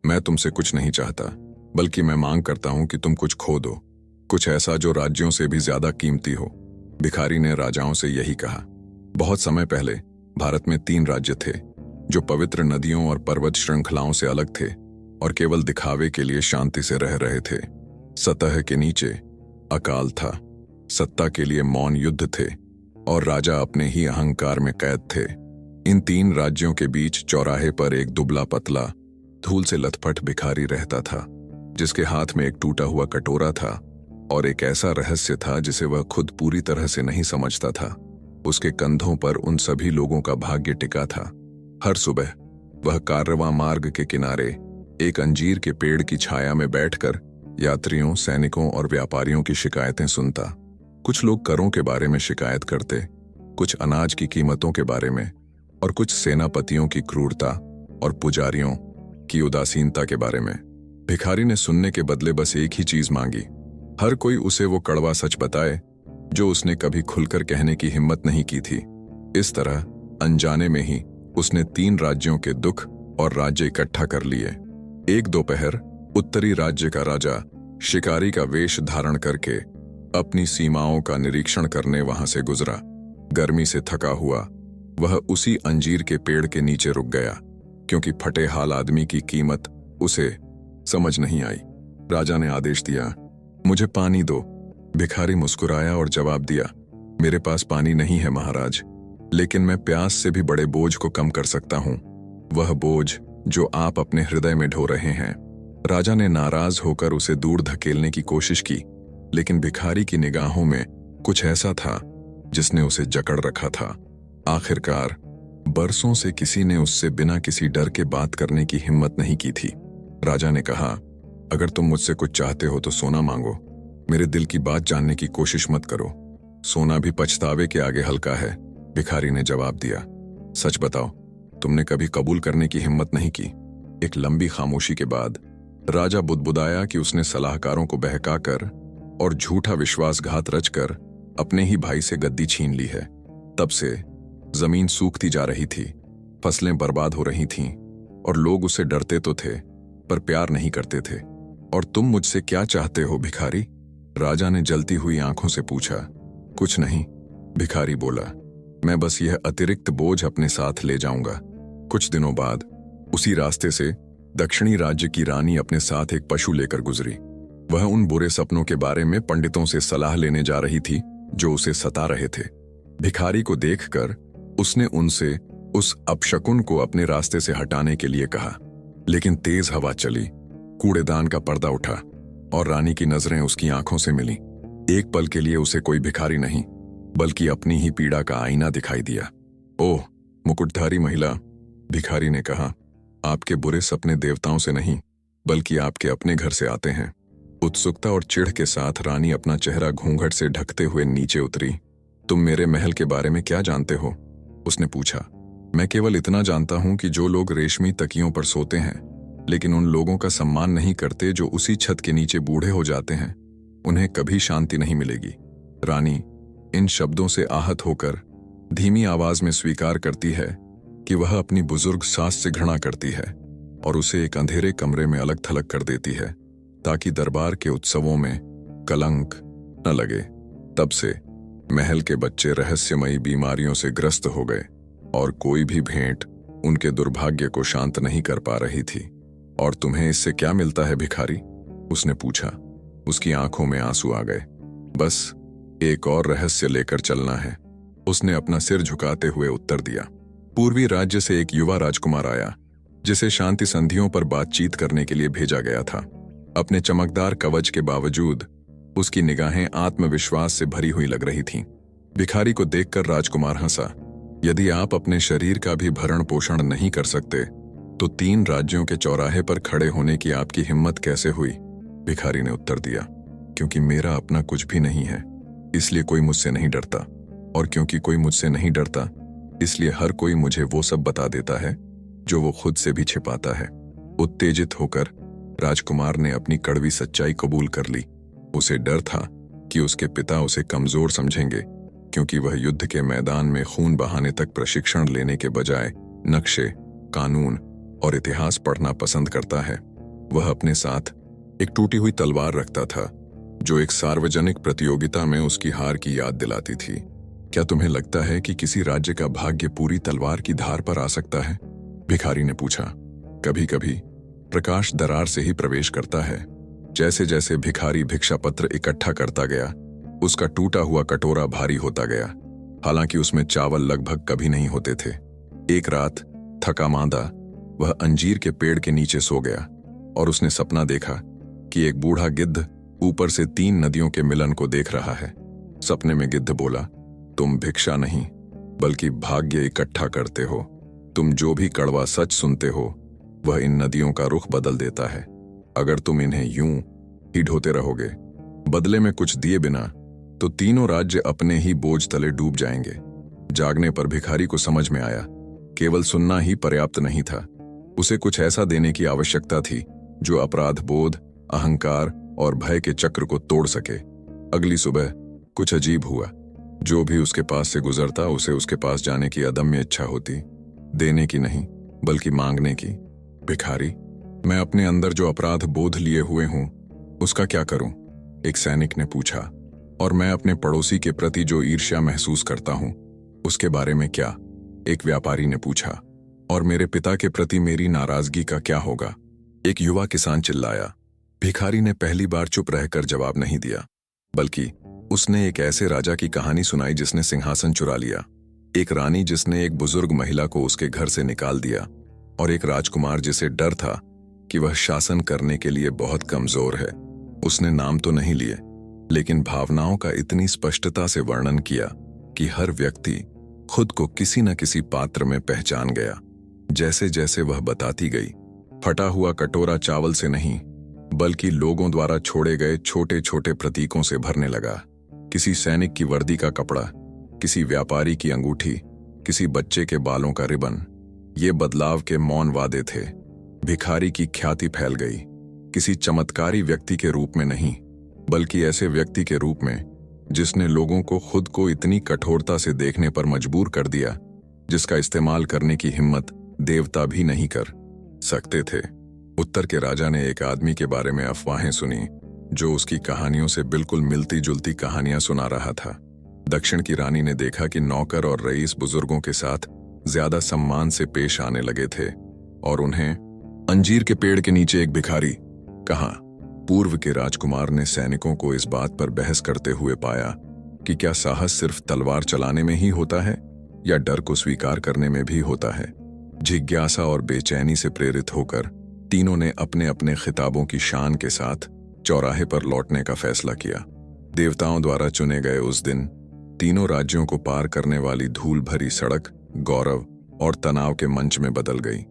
मैं तुमसे कुछ नहीं चाहता, बल्कि मैं मांग करता हूं कि तुम कुछ खो दो, कुछ ऐसा जो राज्यों से भी ज्यादा कीमती हो। भिखारी ने राजाओं से यही कहा। बहुत समय पहले भारत में 3 राज्य थे जो पवित्र नदियों और पर्वत श्रृंखलाओं से अलग थे और केवल दिखावे के लिए शांति से रह रहे थे। सतह के नीचे अकाल था, सत्ता के लिए मौन युद्ध थे और राजा अपने ही अहंकार में कैद थे। इन 3 राज्यों के बीच चौराहे पर एक दुबला पतला, धूल से लथपथ भिखारी रहता था, जिसके हाथ में एक टूटा हुआ कटोरा था और एक ऐसा रहस्य था जिसे वह खुद पूरी तरह से नहीं समझता था। उसके कंधों पर उन सभी लोगों का भाग्य टिका था। हर सुबह वह कारवां मार्ग के किनारे एक अंजीर के पेड़ की छाया में बैठकर यात्रियों, सैनिकों और व्यापारियों की शिकायतें सुनता। कुछ लोग करों के बारे में शिकायत करते, कुछ अनाज की कीमतों के बारे में और कुछ सेनापतियों की क्रूरता और पुजारियों की उदासीनता के बारे में। भिखारी ने सुनने के बदले बस एक ही चीज मांगी। हर कोई उसे वो कड़वा सच बताए जो उसने कभी खुलकर कहने की हिम्मत नहीं की थी। इस तरह अनजाने में ही उसने 3 राज्यों के दुख और राज्य इकट्ठा कर लिए। एक दोपहर उत्तरी राज्य का राजा शिकारी का वेश धारण करके अपनी सीमाओं का निरीक्षण करने वहां से गुजरा। गर्मी से थका हुआ वह उसी अंजीर के पेड़ के नीचे रुक गया, क्योंकि फटे हाल आदमी की कीमत उसे समझ नहीं आई। राजा ने आदेश दिया, मुझे पानी दो। भिखारी मुस्कुराया और जवाब दिया, मेरे पास पानी नहीं है महाराज, लेकिन मैं प्यास से भी बड़े बोझ को कम कर सकता हूं, वह बोझ जो आप अपने हृदय में ढो रहे हैं। राजा ने नाराज होकर उसे दूर धकेलने की कोशिश की, लेकिन भिखारी की निगाहों में कुछ ऐसा था जिसने उसे जकड़ रखा था। आखिरकार बरसों से किसी ने उससे बिना किसी डर के बात करने की हिम्मत नहीं की थी। राजा ने कहा, अगर तुम मुझसे कुछ चाहते हो तो सोना मांगो, मेरे दिल की बात जानने की कोशिश मत करो। सोना भी पछतावे के आगे हल्का है। भिखारी ने जवाब दिया, सच बताओ, तुमने कभी कबूल करने की हिम्मत नहीं की। एक लंबी खामोशी के बाद राजा बुदबुदाया कि उसने सलाहकारों को बहकाकर और झूठा विश्वासघात रचकर अपने ही भाई से गद्दी छीन ली है। तब से जमीन सूखती जा रही थी, फसलें बर्बाद हो रही थीं और लोग उसे डरते तो थे पर प्यार नहीं करते थे। और तुम मुझसे क्या चाहते हो भिखारी? राजा ने जलती हुई आंखों से पूछा। कुछ नहीं, भिखारी बोला, मैं बस यह अतिरिक्त बोझ अपने साथ ले जाऊंगा। कुछ दिनों बाद उसी रास्ते से दक्षिणी राज्य की रानी अपने साथ एक पशु लेकर गुजरी। वह उन बुरे सपनों के बारे में पंडितों से सलाह लेने जा रही थी जो उसे सता रहे थे। भिखारी को देखकर उसने उनसे उस अपशकुन को अपने रास्ते से हटाने के लिए कहा, लेकिन तेज हवा चली, कूड़ेदान का पर्दा उठा और रानी की नजरें उसकी आंखों से मिली। एक पल के लिए उसे कोई भिखारी नहीं बल्कि अपनी ही पीड़ा का आईना दिखाई दिया। ओह मुकुटधारी महिला, भिखारी ने कहा, आपके बुरे सपने देवताओं से नहीं बल्कि आपके अपने घर से आते हैं। उत्सुकता और चिढ़ के साथ रानी अपना चेहरा घूंघट से ढकते हुए नीचे उतरी। तुम मेरे महल के बारे में क्या जानते हो? उसने पूछा। मैं केवल इतना जानता हूं कि जो लोग रेशमी तकियों पर सोते हैं लेकिन उन लोगों का सम्मान नहीं करते जो उसी छत के नीचे बूढ़े हो जाते हैं, उन्हें कभी शांति नहीं मिलेगी। रानी इन शब्दों से आहत होकर धीमी आवाज में स्वीकार करती है कि वह अपनी बुजुर्ग सास से घृणा करती है और उसे एक अंधेरे कमरे में अलग थलग कर देती है ताकि दरबार के उत्सवों में कलंक न लगे। तब से महल के बच्चे रहस्यमयी बीमारियों से ग्रस्त हो गए और कोई भी भेंट उनके दुर्भाग्य को शांत नहीं कर पा रही थी। और तुम्हें इससे क्या मिलता है भिखारी? उसने पूछा। उसकी आंखों में आंसू आ गए। बस एक और रहस्य लेकर चलना है, उसने अपना सिर झुकाते हुए उत्तर दिया। पूर्वी राज्य से एक युवा राजकुमार आया जिसे शांति संधियों पर बातचीत करने के लिए भेजा गया था। अपने चमकदार कवच के बावजूद उसकी निगाहें आत्मविश्वास से भरी हुई लग रही थीं। भिखारी को देखकर राजकुमार हंसा। यदि आप अपने शरीर का भी भरण पोषण नहीं कर सकते तो 3 राज्यों के चौराहे पर खड़े होने की आपकी हिम्मत कैसे हुई? भिखारी ने उत्तर दिया, क्योंकि मेरा अपना कुछ भी नहीं है, इसलिए कोई मुझसे नहीं डरता, और क्योंकि कोई मुझसे नहीं डरता इसलिए हर कोई मुझे वो सब बता देता है जो वो खुद से भी छिपाता है। उत्तेजित होकर राजकुमार ने अपनी कड़वी सच्चाई कबूल कर ली। उसे डर था कि उसके पिता उसे कमजोर समझेंगे, क्योंकि वह युद्ध के मैदान में खून बहाने तक प्रशिक्षण लेने के बजाय नक्शे, कानून और इतिहास पढ़ना पसंद करता है। वह अपने साथ एक टूटी हुई तलवार रखता था, जो एक सार्वजनिक प्रतियोगिता में उसकी हार की याद दिलाती थी। क्या तुम्हें लगता है कि किसी राज्य का भाग्य पूरी तलवार की धार पर आ सकता है? भिखारी ने पूछा। कभी कभी प्रकाश दरार से ही प्रवेश करता है। जैसे जैसे भिखारी भिक्षा पत्र इकट्ठा करता गया, उसका टूटा हुआ कटोरा भारी होता गया। हालांकि उसमें चावल लगभग कभी नहीं होते थे। एक रात थका मांदा वह अंजीर के पेड़ के नीचे सो गया और उसने सपना देखा कि एक बूढ़ा गिद्ध ऊपर से 3 नदियों के मिलन को देख रहा है। सपने में गिद्ध बोला, तुम भिक्षा नहीं बल्कि भाग्य इकट्ठा करते हो। तुम जो भी कड़वा सच सुनते हो वह इन नदियों का रुख बदल देता है। अगर तुम इन्हें यूं ही ढोते रहोगे, बदले में कुछ दिए बिना, तो तीनों राज्य अपने ही बोझ तले डूब जाएंगे। जागने पर भिखारी को समझ में आया, केवल सुनना ही पर्याप्त नहीं था। उसे कुछ ऐसा देने की आवश्यकता थी जो अपराध बोध, अहंकार और भय के चक्र को तोड़ सके। अगली सुबह कुछ अजीब हुआ। जो भी उसके पास से गुजरता उसे उसके पास जाने की अदम्य इच्छा होती, देने की नहीं बल्कि मांगने की। भिखारी, मैं अपने अंदर जो अपराध बोध लिए हुए हूं उसका क्या करूं? एक सैनिक ने पूछा। और मैं अपने पड़ोसी के प्रति जो ईर्ष्या महसूस करता हूं उसके बारे में क्या? एक व्यापारी ने पूछा। और मेरे पिता के प्रति मेरी नाराजगी का क्या होगा? एक युवा किसान चिल्लाया। भिखारी ने पहली बार चुप रहकर जवाब नहीं दिया, बल्कि उसने एक ऐसे राजा की कहानी सुनाई जिसने सिंहासन चुरा लिया, एक रानी जिसने एक बुजुर्ग महिला को उसके घर से निकाल दिया, और एक राजकुमार जिसे डर था कि वह शासन करने के लिए बहुत कमजोर है। उसने नाम तो नहीं लिए, लेकिन भावनाओं का इतनी स्पष्टता से वर्णन किया कि हर व्यक्ति खुद को किसी न किसी पात्र में पहचान गया। जैसे जैसे वह बताती गई, फटा हुआ कटोरा चावल से नहीं बल्कि लोगों द्वारा छोड़े गए छोटे छोटे प्रतीकों से भरने लगा। किसी सैनिक की वर्दी का कपड़ा, किसी व्यापारी की अंगूठी, किसी बच्चे के बालों का रिबन। ये बदलाव के मौन वादे थे। भिखारी की ख्याति फैल गई, किसी चमत्कारी व्यक्ति के रूप में नहीं बल्कि ऐसे व्यक्ति के रूप में जिसने लोगों को खुद को इतनी कठोरता से देखने पर मजबूर कर दिया जिसका इस्तेमाल करने की हिम्मत देवता भी नहीं कर सकते थे। उत्तर के राजा ने एक आदमी के बारे में अफवाहें सुनी जो उसकी कहानियों से बिल्कुल मिलती जुलती कहानियां सुना रहा था। दक्षिण की रानी ने देखा कि नौकर और रईस बुजुर्गों के साथ ज्यादा सम्मान से पेश आने लगे थे और उन्हें अंजीर के पेड़ के नीचे एक भिखारी कहा। पूर्व के राजकुमार ने सैनिकों को इस बात पर बहस करते हुए पाया कि क्या साहस सिर्फ तलवार चलाने में ही होता है या डर को स्वीकार करने में भी होता है। जिज्ञासा और बेचैनी से प्रेरित होकर तीनों ने अपने अपने खिताबों की शान के साथ चौराहे पर लौटने का फैसला किया। देवताओं द्वारा चुने गए उस दिन तीनों राज्यों को पार करने वाली धूल भरी सड़क गौरव और तनाव के मंच में बदल गई।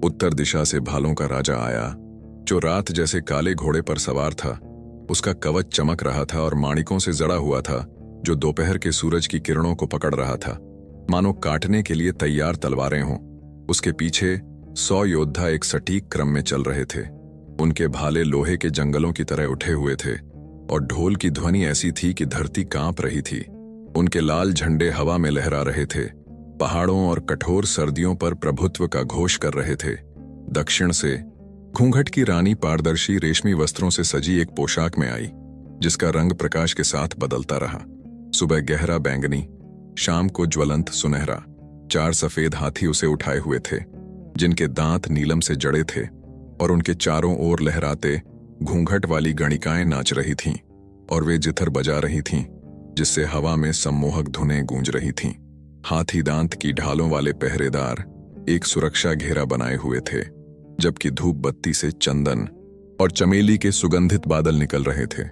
उत्तर दिशा से भालों का राजा आया, जो रात जैसे काले घोड़े पर सवार था। उसका कवच चमक रहा था और माणिकों से जड़ा हुआ था, जो दोपहर के सूरज की किरणों को पकड़ रहा था, मानो काटने के लिए तैयार तलवारें हों। उसके पीछे 100 योद्धा एक सटीक क्रम में चल रहे थे। उनके भाले लोहे के जंगलों की तरह उठे हुए थे और ढोल की ध्वनि ऐसी थी कि धरती कांप रही थी। उनके लाल झंडे हवा में लहरा रहे थे, पहाड़ों और कठोर सर्दियों पर प्रभुत्व का घोष कर रहे थे। दक्षिण से घूंघट की रानी पारदर्शी रेशमी वस्त्रों से सजी एक पोशाक में आई, जिसका रंग प्रकाश के साथ बदलता रहा। सुबह गहरा बैंगनी, शाम को ज्वलंत सुनहरा। 4 सफेद हाथी उसे उठाए हुए थे, जिनके दांत नीलम से जड़े थे और उनके चारों ओर लहराते घूंघट वाली गणिकाएं नाच रही थीं और वे जिथर बजा रही थीं, जिससे हवा में सम्मोहक धुनें गूंज रही थीं। हाथी दांत की ढालों वाले पहरेदार एक सुरक्षा घेरा बनाए हुए थे, जबकि धूप बत्ती से चंदन और चमेली के सुगंधित बादल निकल रहे थे,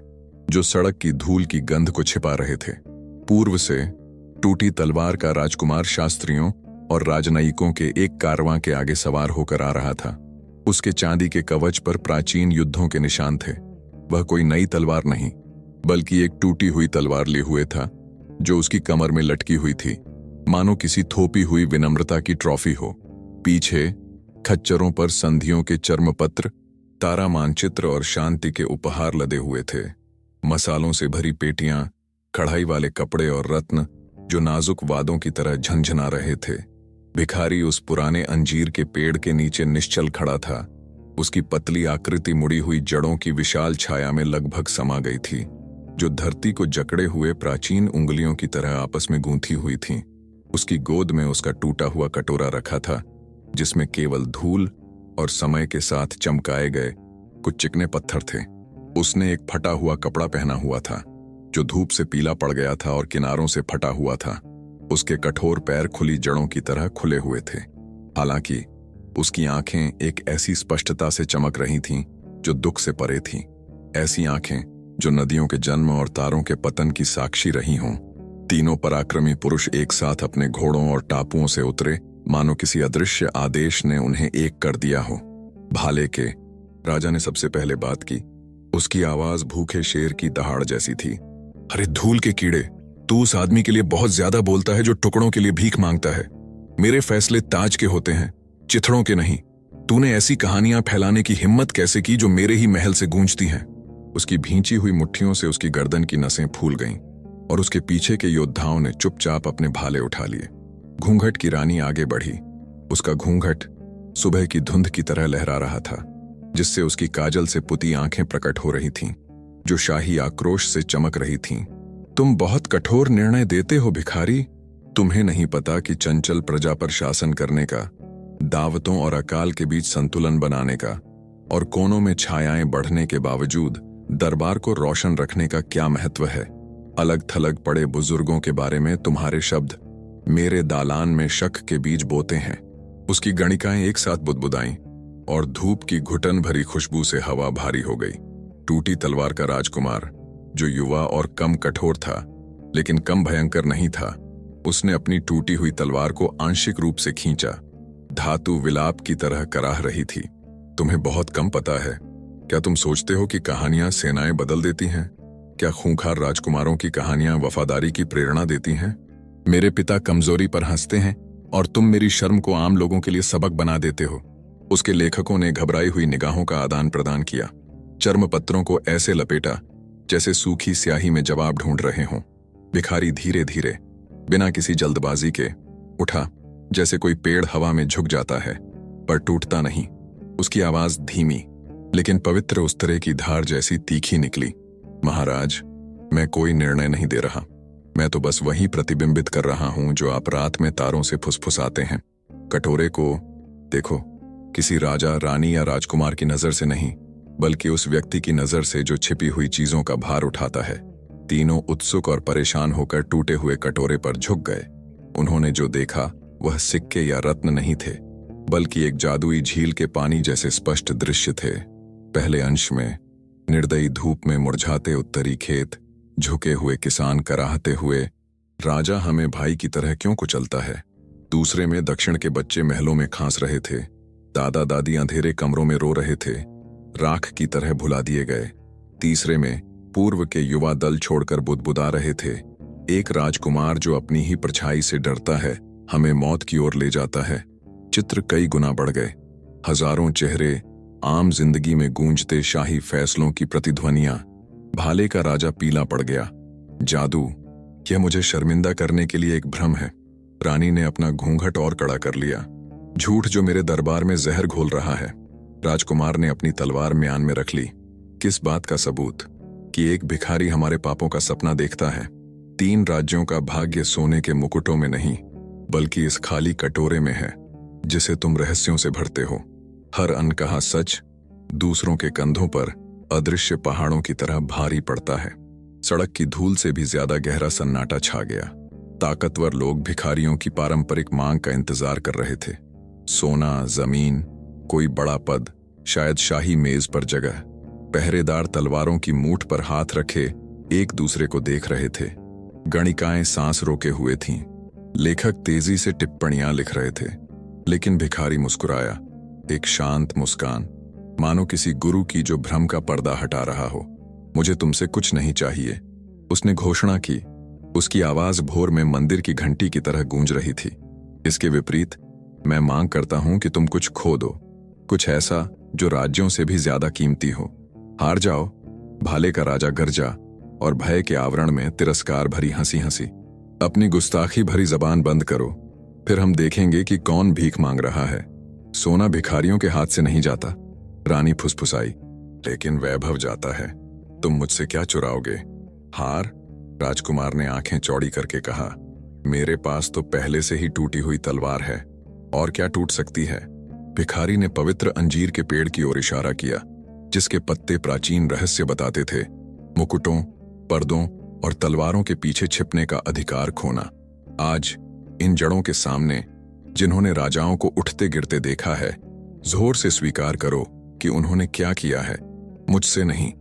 जो सड़क की धूल की गंध को छिपा रहे थे। पूर्व से टूटी तलवार का राजकुमार शास्त्रियों और राजनयिकों के एक कारवां के आगे सवार होकर आ रहा था। उसके चांदी के कवच पर प्राचीन युद्धों के निशान थे। वह कोई नई तलवार नहीं बल्कि एक टूटी हुई तलवार लिए हुए था, जो उसकी कमर में लटकी हुई थी, मानो किसी थोपी हुई विनम्रता की ट्रॉफी हो। पीछे खच्चरों पर संधियों के चर्मपत्र, तारा मानचित्र और शांति के उपहार लदे हुए थे। मसालों से भरी पेटियां, कढ़ाई वाले कपड़े और रत्न जो नाजुक वादों की तरह झंझना रहे थे। भिखारी उस पुराने अंजीर के पेड़ के नीचे निश्चल खड़ा था, उसकी पतली आकृति मुड़ी हुई जड़ों की विशाल छाया में लगभग समा गई थी, जो धरती को जकड़े हुए प्राचीन उंगलियों की तरह आपस में गूंथी हुई थीं। उसकी गोद में उसका टूटा हुआ कटोरा रखा था, जिसमें केवल धूल और समय के साथ चमकाए गए कुछ चिकने पत्थर थे। उसने एक फटा हुआ कपड़ा पहना हुआ था, जो धूप से पीला पड़ गया था और किनारों से फटा हुआ था। उसके कठोर पैर खुली जड़ों की तरह खुले हुए थे। हालांकि उसकी आंखें एक ऐसी स्पष्टता से चमक रही थीं जो दुख से परे थीं। ऐसी आंखें जो नदियों के जन्म और तारों के पतन की साक्षी रही हों। तीनों पराक्रमी पुरुष एक साथ अपने घोड़ों और टापुओं से उतरे, मानो किसी अदृश्य आदेश ने उन्हें एक कर दिया हो। भाले के राजा ने सबसे पहले बात की। उसकी आवाज भूखे शेर की दहाड़ जैसी थी। अरे धूल के कीड़े, तू उस आदमी के लिए बहुत ज्यादा बोलता है जो टुकड़ों के लिए भीख मांगता है। मेरे फैसले ताज के होते हैं, चिथड़ों के नहीं। तूने ऐसी कहानियां फैलाने की हिम्मत कैसे की जो मेरे ही महल से गूंजती हैं? उसकी भींची हुई मुट्ठियों से उसकी गर्दन की नसें फूल गईं और उसके पीछे के योद्धाओं ने चुपचाप अपने भाले उठा लिए। घूंघट की रानी आगे बढ़ी। उसका घूंघट सुबह की धुंध की तरह लहरा रहा था, जिससे उसकी काजल से पुती आंखें प्रकट हो रही थीं, जो शाही आक्रोश से चमक रही थीं। तुम बहुत कठोर निर्णय देते हो भिखारी। तुम्हें नहीं पता कि चंचल प्रजा पर शासन करने का, दावतों और अकाल के बीच संतुलन बनाने का और कोनों में छायाएं बढ़ने के बावजूद दरबार को रोशन रखने का क्या महत्व है। अलग थलग पड़े बुजुर्गों के बारे में तुम्हारे शब्द मेरे दालान में शक के बीज बोते हैं। उसकी गणिकाएं एक साथ बुदबुदाईं और धूप की घुटन भरी खुशबू से हवा भारी हो गई। टूटी तलवार का राजकुमार, जो युवा और कम कठोर था लेकिन कम भयंकर नहीं था, उसने अपनी टूटी हुई तलवार को आंशिक रूप से खींचा। धातु विलाप की तरह कराह रही थी। तुम्हें बहुत कम पता है। क्या तुम सोचते हो कि कहानियां सेनाएं बदल देती हैं? क्या खूंखार राजकुमारों की कहानियां वफादारी की प्रेरणा देती हैं? मेरे पिता कमजोरी पर हंसते हैं और तुम मेरी शर्म को आम लोगों के लिए सबक बना देते हो। उसके लेखकों ने घबराई हुई निगाहों का आदान प्रदान किया, चर्म पत्रों को ऐसे लपेटा जैसे सूखी स्याही में जवाब ढूंढ रहे हों। भिखारी धीरे धीरे, बिना किसी जल्दबाजी के उठा, जैसे कोई पेड़ हवा में झुक जाता है पर टूटता नहीं। उसकी आवाज धीमी लेकिन पवित्र उस्तरे की धार जैसी तीखी निकली। महाराज, मैं कोई निर्णय नहीं दे रहा। मैं तो बस वही प्रतिबिंबित कर रहा हूं जो आप रात में तारों से फुसफुसाते हैं। कटोरे को देखो, किसी राजा, रानी या राजकुमार की नजर से नहीं, बल्कि उस व्यक्ति की नजर से जो छिपी हुई चीजों का भार उठाता है। तीनों उत्सुक और परेशान होकर टूटे हुए कटोरे पर झुक गए। उन्होंने जो देखा वह सिक्के या रत्न नहीं थे, बल्कि एक जादुई झील के पानी जैसे स्पष्ट दृश्य थे। पहले अंश में निर्दयी धूप में मुरझाते उत्तरी खेत, झुके हुए किसान कराहते हुए, राजा हमें भाई की तरह क्यों कुचलता है। दूसरे में दक्षिण के बच्चे महलों में खांस रहे थे, दादा दादी अंधेरे कमरों में रो रहे थे, राख की तरह भुला दिए गए। तीसरे में पूर्व के युवा दल छोड़कर बुदबुदा रहे थे, एक राजकुमार जो अपनी ही परछाई से डरता है, हमें मौत की ओर ले जाता है। चित्र कई गुना बढ़ गए। हजारों चेहरे, आम जिंदगी में गूंजते शाही फैसलों की प्रतिध्वनियां। भाले का राजा पीला पड़ गया। जादू, यह मुझे शर्मिंदा करने के लिए एक भ्रम है। रानी ने अपना घूंघट और कड़ा कर लिया। झूठ जो मेरे दरबार में जहर घोल रहा है। राजकुमार ने अपनी तलवार म्यान में रख ली। किस बात का सबूत? कि एक भिखारी हमारे पापों का सपना देखता है। 3 राज्यों का भाग्य सोने के मुकुटों में नहीं, बल्कि इस खाली कटोरे में है, जिसे तुम रहस्यों से भरते हो। हर अनकहा सच दूसरों के कंधों पर अदृश्य पहाड़ों की तरह भारी पड़ता है। सड़क की धूल से भी ज्यादा गहरा सन्नाटा छा गया। ताकतवर लोग भिखारियों की पारंपरिक मांग का इंतजार कर रहे थे। सोना, जमीन, कोई बड़ा पद, शायद शाही मेज पर जगह। पहरेदार तलवारों की मूठ पर हाथ रखे एक दूसरे को देख रहे थे। गणिकाएं सांस रोके हुए थीं। लेखक तेजी से टिप्पणियां लिख रहे थे, लेकिन भिखारी मुस्कुराया, एक शांत मुस्कान, मानो किसी गुरु की जो भ्रम का पर्दा हटा रहा हो। मुझे तुमसे कुछ नहीं चाहिए, उसने घोषणा की। उसकी आवाज भोर में मंदिर की घंटी की तरह गूंज रही थी। इसके विपरीत, मैं मांग करता हूं कि तुम कुछ खो दो, कुछ ऐसा जो राज्यों से भी ज्यादा कीमती हो। हार जाओ। भाले का राजा गरजा और भय के आवरण में तिरस्कार भरी हंसी हंसी। अपनी गुस्ताखी भरी जबान बंद करो, फिर हम देखेंगे कि कौन भीख मांग रहा है। सोना भिखारियों के हाथ से नहीं जाता, रानी फुसफुसाई, लेकिन वैभव जाता है, तुम मुझसे क्या चुराओगे? हार? राजकुमार ने आंखें चौड़ी करके कहा, मेरे पास तो पहले से ही टूटी हुई तलवार है, और क्या टूट सकती है? भिखारी ने पवित्र अंजीर के पेड़ की ओर इशारा किया, जिसके पत्ते प्राचीन रहस्य बताते थे, मुकुटों, पर्दों और तलवारों के पीछे छिपने का अधिकार खोना। आज इन जड़ों के सामने, जिन्होंने राजाओं को उठते गिरते देखा है, जोर से स्वीकार करो कि उन्होंने क्या किया है। मुझसे नहीं,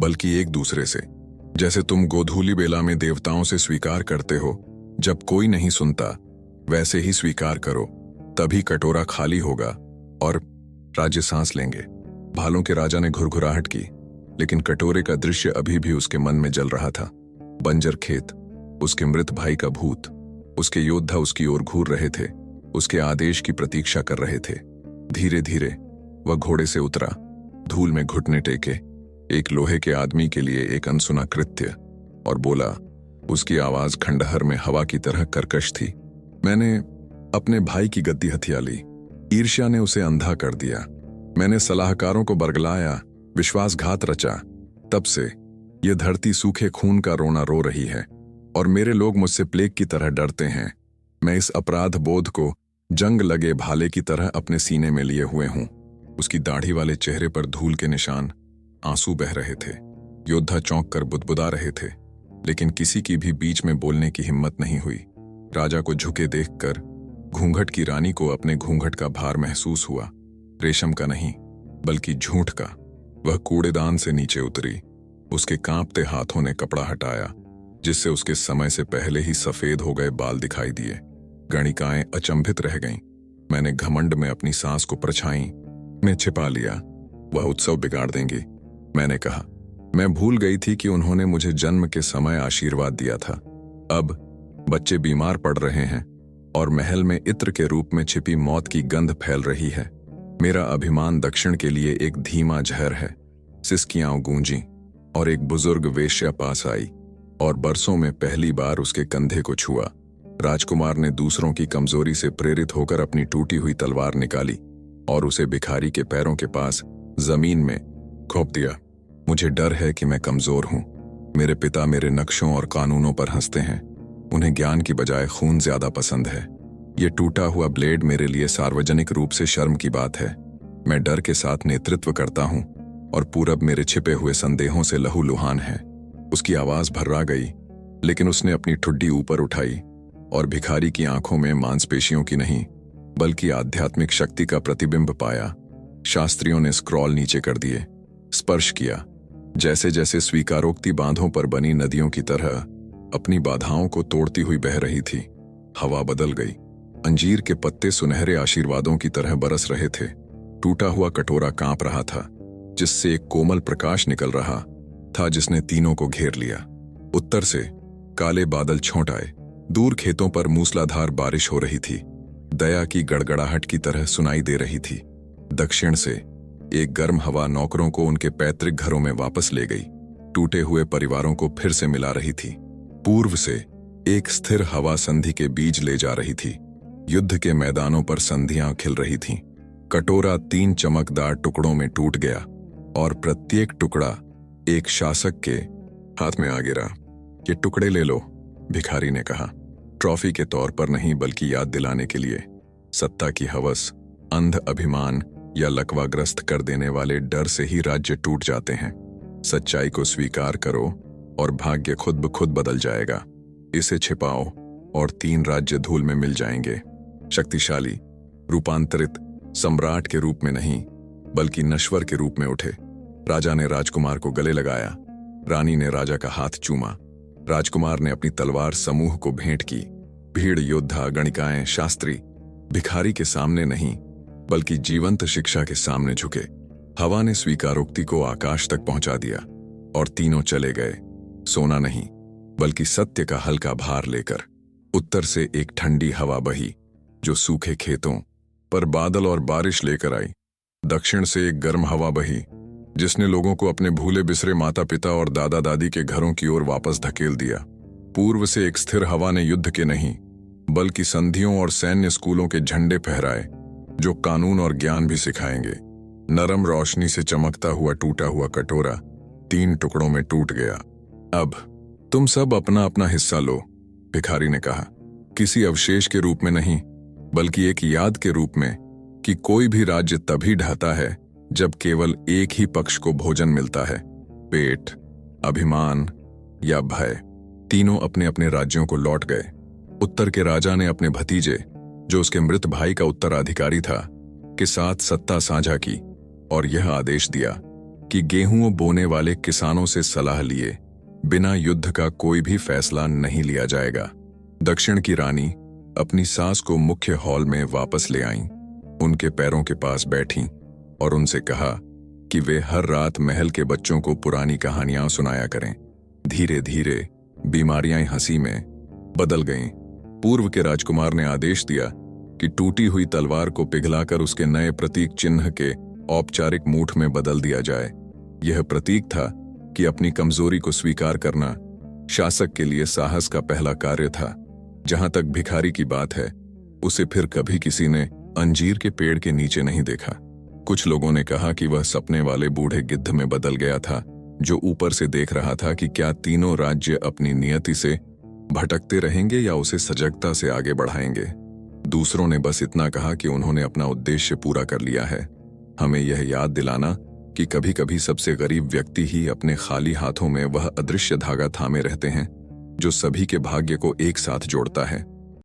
बल्कि एक दूसरे से। जैसे तुम गोधूली बेला में देवताओं से स्वीकार करते हो जब कोई नहीं सुनता, वैसे ही स्वीकार करो, तभी कटोरा खाली होगा और राज्य सांस लेंगे। भालों के राजा ने घुरघुराहट की, लेकिन कटोरे का दृश्य अभी भी उसके मन में जल रहा था। बंजर खेत, उसके मृत भाई का भूत, उसके योद्धा उसकी ओर घूर रहे थे, उसके आदेश की प्रतीक्षा कर रहे थे। धीरे धीरे वह घोड़े से उतरा, धूल में घुटने टेके, एक लोहे के आदमी के लिए एक अनसुना कृत्य, और बोला। उसकी आवाज खंडहर में हवा की तरह कर्कश थी। मैंने अपने भाई की गद्दी हथिया ली, ईर्ष्या ने उसे अंधा कर दिया। मैंने सलाहकारों को बरगलाया, विश्वासघात रचा। तब से ये धरती सूखे खून का रोना रो रही है, और मेरे लोग मुझसे प्लेग की तरह डरते हैं। मैं इस अपराध बोध को जंग लगे भाले की तरह अपने सीने में लिए हुए हूं। उसकी दाढ़ी वाले चेहरे पर धूल के निशान, आंसू बह रहे थे। योद्धा चौंक कर बुदबुदा रहे थे, लेकिन किसी की भी बीच में बोलने की हिम्मत नहीं हुई। राजा को झुके देखकर घूंघट की रानी को अपने घूंघट का भार महसूस हुआ, रेशम का नहीं बल्कि झूठ का। वह कूड़ेदान से नीचे उतरी, उसके कांपते हाथों ने कपड़ा हटाया, जिससे उसके समय से पहले ही सफेद हो गए बाल दिखाई दिए। गणिकाएं अचंभित रह गईं। मैंने घमंड में अपनी सांस को परछाई में छिपा लिया। वह उत्सव बिगाड़ देंगी, मैंने कहा। मैं भूल गई थी कि उन्होंने मुझे जन्म के समय आशीर्वाद दिया था। अब बच्चे बीमार पड़ रहे हैं और महल में इत्र के रूप में छिपी मौत की गंध फैल रही है। मेरा अभिमान दक्षिण के लिए एक धीमा जहर है। सिसकियां गूंजी और एक बुजुर्ग वेश्या पास आई और बरसों में पहली बार उसके कंधे को छुआ। राजकुमार ने दूसरों की कमजोरी से प्रेरित होकर अपनी टूटी हुई तलवार निकाली और उसे भिखारी के पैरों के पास जमीन में घोंप दिया। मुझे डर है कि मैं कमजोर हूं। मेरे पिता मेरे नक्शों और कानूनों पर हंसते हैं। उन्हें ज्ञान की बजाय खून ज्यादा पसंद है। ये टूटा हुआ ब्लेड मेरे लिए सार्वजनिक रूप से शर्म की बात है। मैं डर के साथ नेतृत्व करता हूं और पूरब मेरे छिपे हुए संदेहों से लहूलुहान है। उसकी आवाज भर्रा गई, लेकिन उसने अपनी ठुड्डी ऊपर उठाई और भिखारी की आंखों में मांसपेशियों की नहीं बल्कि आध्यात्मिक शक्ति का प्रतिबिंब पाया। शास्त्रियों ने स्क्रॉल नीचे कर दिए, स्पर्श किया, जैसे जैसे स्वीकारोक्ति बांधों पर बनी नदियों की तरह अपनी बाधाओं को तोड़ती हुई बह रही थी। हवा बदल गई। अंजीर के पत्ते सुनहरे आशीर्वादों की तरह बरस रहे थे। टूटा हुआ कटोरा कांप रहा था, जिससे एक कोमल प्रकाश निकल रहा था जिसने तीनों को घेर लिया। उत्तर से काले बादल छौंट आए। दूर खेतों पर मूसलाधार बारिश हो रही थी, दया की गड़गड़ाहट की तरह सुनाई दे रही थी। दक्षिण से एक गर्म हवा नौकरों को उनके पैतृक घरों में वापस ले गई, टूटे हुए परिवारों को फिर से मिला रही थी। पूर्व से एक स्थिर हवा संधि के बीज ले जा रही थी। युद्ध के मैदानों पर संधियां खिल रही थीं। कटोरा 3 चमकदार टुकड़ों में टूट गया और प्रत्येक टुकड़ा एक शासक के हाथ में आ गिरा। ये टुकड़े ले लो, भिखारी ने कहा, ट्रॉफी के तौर पर नहीं बल्कि याद दिलाने के लिए। सत्ता की हवस, अंध अभिमान या लकवाग्रस्त कर देने वाले डर से ही राज्य टूट जाते हैं। सच्चाई को स्वीकार करो और भाग्य खुद ब खुद बदल जाएगा। इसे छिपाओ और 3 राज्य धूल में मिल जाएंगे। शक्तिशाली, रूपांतरित सम्राट के रूप में नहीं बल्कि नश्वर के रूप में उठे। राजा ने राजकुमार को गले लगाया। रानी ने राजा का हाथ चूमा। राजकुमार ने अपनी तलवार समूह को भेंट की। भीड़, योद्धा, गणिकाएं, शास्त्री भिखारी के सामने नहीं बल्कि जीवंत शिक्षा के सामने झुके। हवा ने स्वीकारोक्ति को आकाश तक पहुंचा दिया और तीनों चले गए, सोना नहीं बल्कि सत्य का हल्का भार लेकर। उत्तर से एक ठंडी हवा बही जो सूखे खेतों पर बादल और बारिश लेकर आई। दक्षिण से एक गर्म हवा बही जिसने लोगों को अपने भूले बिसरे माता पिता और दादा दादी के घरों की ओर वापस धकेल दिया। पूर्व से एक स्थिर हवा ने युद्ध के नहीं बल्कि संधियों और सैन्य स्कूलों के झंडे फहराए जो कानून और ज्ञान भी सिखाएंगे। नरम रोशनी से चमकता हुआ टूटा हुआ कटोरा 3 टुकड़ों में टूट गया। अब तुम सब अपना अपना हिस्सा लो, भिखारी ने कहा, किसी अवशेष के रूप में नहीं, बल्कि एक याद के रूप में कि कोई भी राज्य तभी ढहता है जब केवल एक ही पक्ष को भोजन मिलता है। पेट, अभिमान या भय, तीनों अपने अपने राज्यों को लौट गए। उत्तर के राजा ने अपने भतीजे, जो उसके मृत भाई का उत्तराधिकारी था, के साथ सत्ता साझा की और यह आदेश दिया कि गेहूं बोने वाले किसानों से सलाह लिए बिना युद्ध का कोई भी फैसला नहीं लिया जाएगा। दक्षिण की रानी अपनी सास को मुख्य हॉल में वापस ले आईं, उनके पैरों के पास बैठीं और उनसे कहा कि वे हर रात महल के बच्चों को पुरानी कहानियां सुनाया करें। धीरे धीरे बीमारियां हंसी में बदल गईं। पूर्व के राजकुमार ने आदेश दिया कि टूटी हुई तलवार को पिघलाकर उसके नए प्रतीक चिन्ह के औपचारिक मूठ में बदल दिया जाए। यह प्रतीक था कि अपनी कमजोरी को स्वीकार करना शासक के लिए साहस का पहला कार्य था। जहां तक भिखारी की बात है, उसे फिर कभी किसी ने अंजीर के पेड़ के नीचे नहीं देखा। कुछ लोगों ने कहा कि वह सपने वाले बूढ़े गिद्ध में बदल गया था, जो ऊपर से देख रहा था कि क्या तीनों राज्य अपनी नियति से भटकते रहेंगे या उसे सजगता से आगे बढ़ाएंगे। दूसरों ने बस इतना कहा कि उन्होंने अपना उद्देश्य पूरा कर लिया है। हमें यह याद दिलाना कि कभी कभी सबसे गरीब व्यक्ति ही अपने खाली हाथों में वह अदृश्य धागा थामे रहते हैं जो सभी के भाग्य को एक साथ जोड़ता है।